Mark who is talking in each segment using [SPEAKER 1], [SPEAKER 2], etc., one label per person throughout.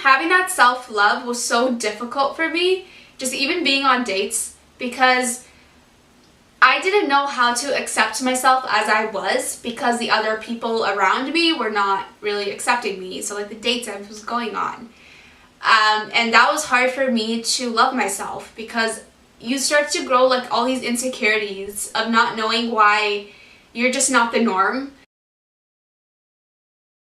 [SPEAKER 1] Having that self-love was so difficult for me, just even being on dates, because I didn't know how to accept myself as I was because the other people around me were not really accepting me. So like the dates I was going on. And that was hard for me to love myself because you start to grow like all these insecurities of not knowing why you're just not the norm.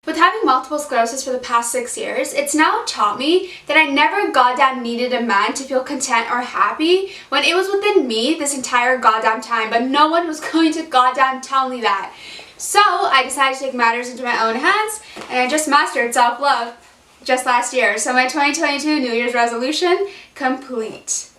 [SPEAKER 1] With having multiple sclerosis for the past 6 years, it's now taught me that I never goddamn needed a man to feel content or happy when it was within me this entire goddamn time, but no one was going to goddamn tell me that. So I decided to take matters into my own hands, and I just mastered self-love just last year. So my 2022 New Year's resolution, complete.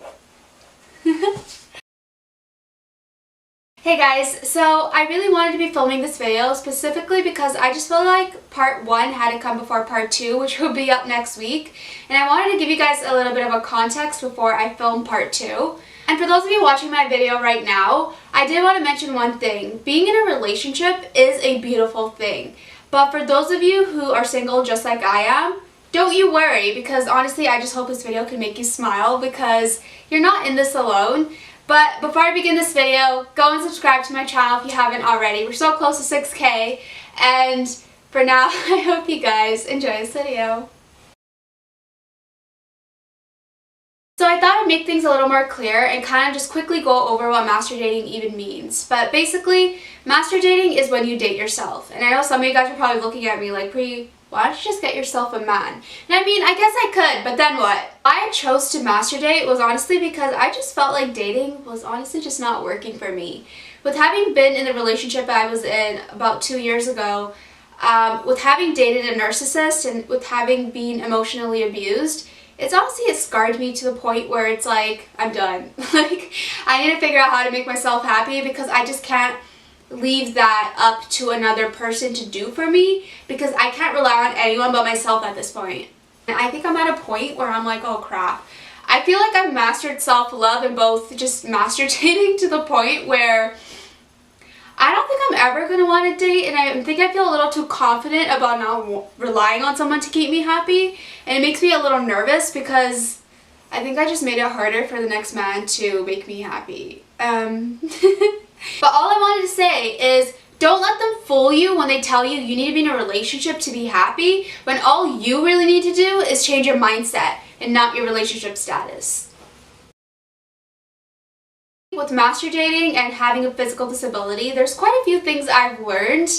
[SPEAKER 1] Hey guys, so I really wanted to be filming this video specifically because I just felt like part 1 had to come before part 2, which will be up next week. And I wanted to give you guys a little bit of a context before I film part 2. And for those of you watching my video right now, I did want to mention one thing. Being in a relationship is a beautiful thing. But for those of you who are single just like I am, don't you worry, because honestly I just hope this video can make you smile because you're not in this alone. But before I begin this video, go and subscribe to my channel if you haven't already. We're so close to 6K, and for now, I hope you guys enjoy this video. So I thought I'd make things a little more clear and kind of just quickly go over what master dating even means. But basically, master dating is when you date yourself. And I know some of you guys are probably looking at me like, why don't you just get yourself a man? And I mean, I guess I could, but then what? Why I chose to master date was honestly because I just felt like dating was honestly just not working for me. With having been in the relationship I was in about 2 years ago, with having dated a narcissist and with having been emotionally abused, it scarred me to the point where it's like, I'm done. Like, I need to figure out how to make myself happy because I just can't leave that up to another person to do for me because I can't rely on anyone but myself at this point. And I think I'm at a point where I'm like, oh crap. I feel like I've mastered self-love and both just master dating to the point where I don't think I'm ever going to want to date, and I think I feel a little too confident about not relying on someone to keep me happy, and it makes me a little nervous because I think I just made it harder for the next man to make me happy. But all I wanted to say is don't let them fool you when they tell you you need to be in a relationship to be happy, when all you really need to do is change your mindset and not your relationship status. With master dating and having a physical disability, there's quite a few things I've learned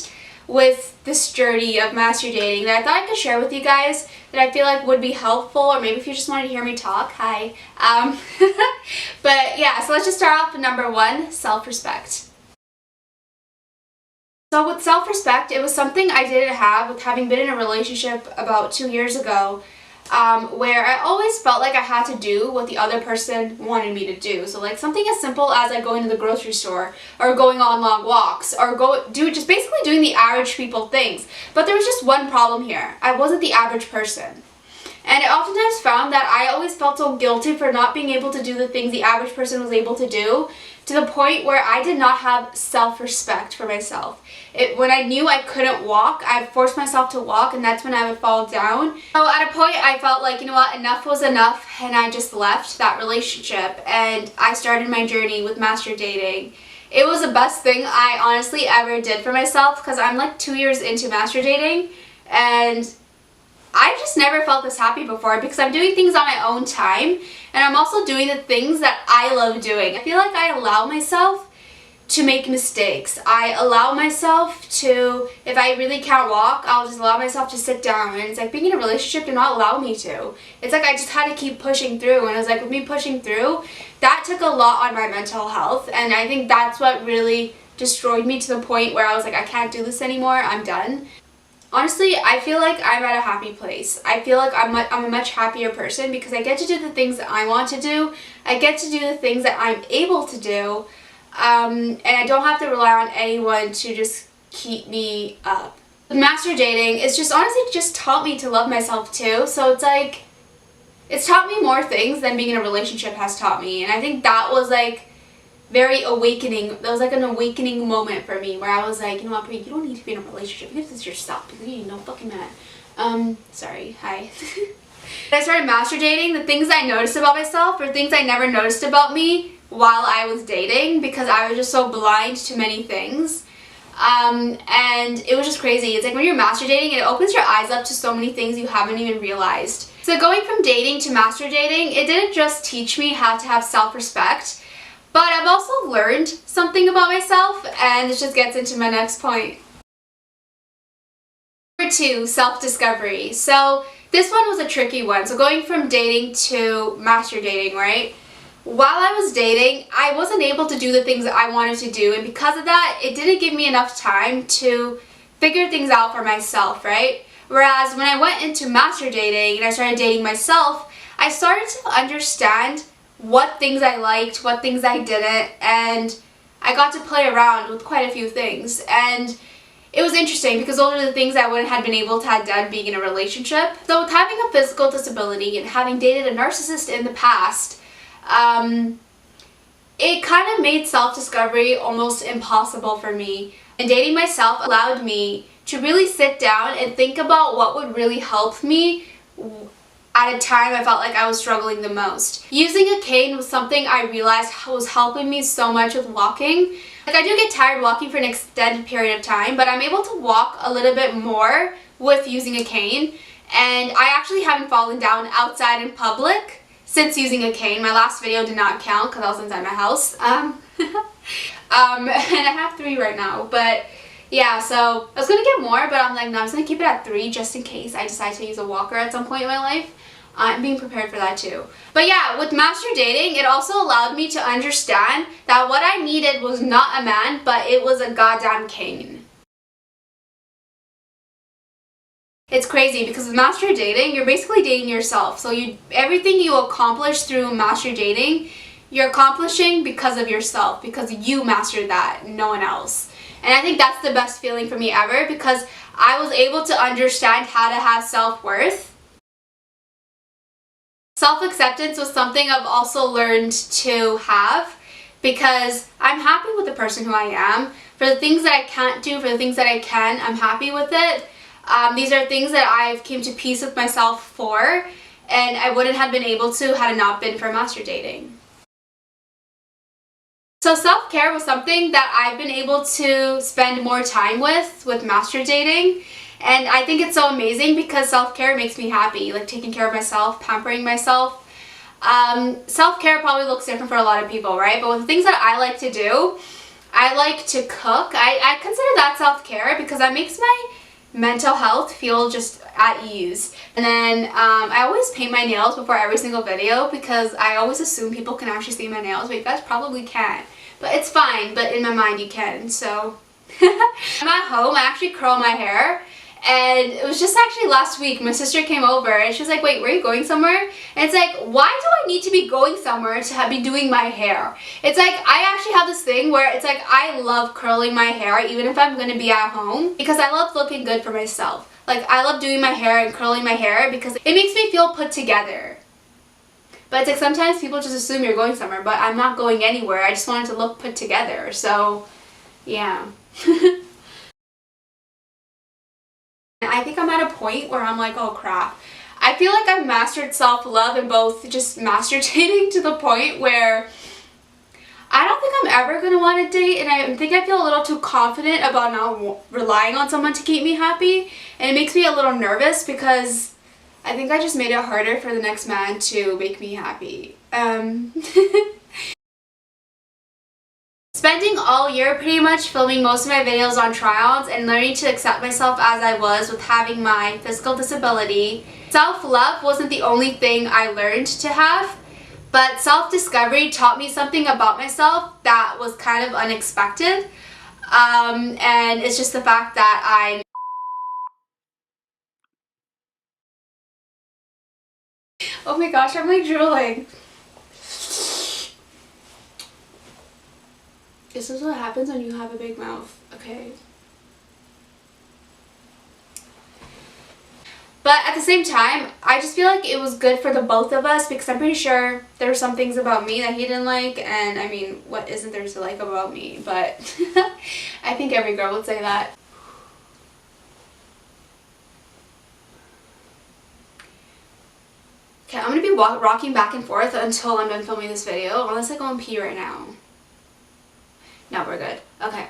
[SPEAKER 1] with this journey of master dating that I thought I could share with you guys that I feel like would be helpful, or maybe if you just wanted to hear me talk, hi. But yeah, so let's just start off with number 1, self-respect. So with self-respect, it was something I didn't have with having been in a relationship about 2 years ago, where I always felt like I had to do what the other person wanted me to do. So like something as simple as like going to the grocery store or going on long walks or just basically doing the average people things. But there was just one problem here. I wasn't the average person. And I oftentimes found that I always felt so guilty for not being able to do the things the average person was able to do, to the point where I did not have self-respect for myself. When I knew I couldn't walk, I'd force myself to walk, and that's when I would fall down. So at a point I felt like, you know what, enough was enough, and I just left that relationship and I started my journey with master dating. It was the best thing I honestly ever did for myself because I'm like 2 years into master dating, and I just never felt this happy before because I'm doing things on my own time, and I'm also doing the things that I love doing. I feel like I allow myself to make mistakes. I allow myself to, if I really can't walk, I'll just allow myself to sit down. And it's like being in a relationship did not allow me to. It's like I just had to keep pushing through, and it was like with me pushing through, that took a lot on my mental health, and I think that's what really destroyed me to the point where I was like, I can't do this anymore, I'm done. Honestly, I feel like I'm at a happy place. I feel like I'm a much happier person because I get to do the things that I want to do. I get to do the things that I'm able to do. And I don't have to rely on anyone to just keep me up. With master dating, it's just honestly just taught me to love myself too. So it's like, it's taught me more things than being in a relationship has taught me. And I think that was like very awakening. That was like an awakening moment for me where I was like, you know what, Brie, you don't need to be in a relationship. You need to yourself. You need no fucking man. Sorry, hi. When I started master dating, the things I noticed about myself were things I never noticed about me while I was dating because I was just so blind to many things. And it was just crazy. It's like when you're master dating, it opens your eyes up to so many things you haven't even realized. So going from dating to master dating, it didn't just teach me how to have self-respect, but I've also learned something about myself, and it just gets into my next point. Number 2, self-discovery. So this one was a tricky one. So going from dating to master dating, right? While I was dating, I wasn't able to do the things that I wanted to do, and because of that, it didn't give me enough time to figure things out for myself, right? Whereas when I went into master dating and I started dating myself, I started to understand what things I liked, what things I didn't, and I got to play around with quite a few things. And it was interesting because those are the things I wouldn't have been able to have done being in a relationship. So with having a physical disability and having dated a narcissist in the past, it kind of made self-discovery almost impossible for me. And dating myself allowed me to really sit down and think about what would really help me at a time I felt like I was struggling the most. Using a cane was something I realized was helping me so much with walking. Like, I do get tired walking for an extended period of time, but I'm able to walk a little bit more with using a cane. And I actually haven't fallen down outside in public since using a cane. My last video did not count because I was inside my house. And I have 3 right now, but yeah, so I was gonna get more, but I'm like, no, I'm just gonna keep it at 3 just in case I decide to use a walker at some point in my life. I'm being prepared for that too. But yeah, with master dating, it also allowed me to understand that what I needed was not a man, but it was a goddamn cane. It's crazy because with master dating, you're basically dating yourself. So everything you accomplish through master dating, you're accomplishing because of yourself, because you mastered that, no one else. And I think that's the best feeling for me ever because I was able to understand how to have self-worth. Self-acceptance was something I've also learned to have because I'm happy with the person who I am. For the things that I can't do, for the things that I can, I'm happy with it. These are things that I've came to peace with myself for, and I wouldn't have been able to had it not been for master dating. So self-care was something that I've been able to spend more time with master dating. And I think it's so amazing because self-care makes me happy, like taking care of myself, pampering myself. Self-care probably looks different for a lot of people, right? But with the things that I like to do, I like to cook. I consider that self-care because that makes my mental health feel just at ease. And then I always paint my nails before every single video because I always assume people can actually see my nails, but you guys probably can't. But it's fine, but in my mind you can, so. I'm at home, I actually curl my hair. And it was just actually last week, my sister came over and she was like, wait, were you going somewhere? And it's like, why do I need to be going somewhere to be doing my hair? It's like, I actually have this thing where it's like, I love curling my hair even if I'm going to be at home because I love looking good for myself. Like, I love doing my hair and curling my hair because it makes me feel put together. But it's like sometimes people just assume you're going somewhere, but I'm not going anywhere. I just wanted to look put together. So, yeah. I think I'm at a point where I'm like, oh crap. I feel like I've mastered self-love and both just master dating to the point where I don't think I'm ever going to want to date, and I think I feel a little too confident about not relying on someone to keep me happy, and it makes me a little nervous because I think I just made it harder for the next man to make me happy. Spending all year pretty much filming most of my videos on try-ons and learning to accept myself as I was with having my physical disability. Self-love wasn't the only thing I learned to have, but self-discovery taught me something about myself that was kind of unexpected. And it's just the fact that oh my gosh, I'm like drooling. This is what happens when you have a big mouth, okay? But at the same time, I just feel like it was good for the both of us because I'm pretty sure there were some things about me that he didn't like, and I mean, what isn't there to like about me? But I think every girl would say that. Okay, I'm gonna be rocking back and forth until I'm done filming this video, unless I go and pee right now. No, we're good. Okay.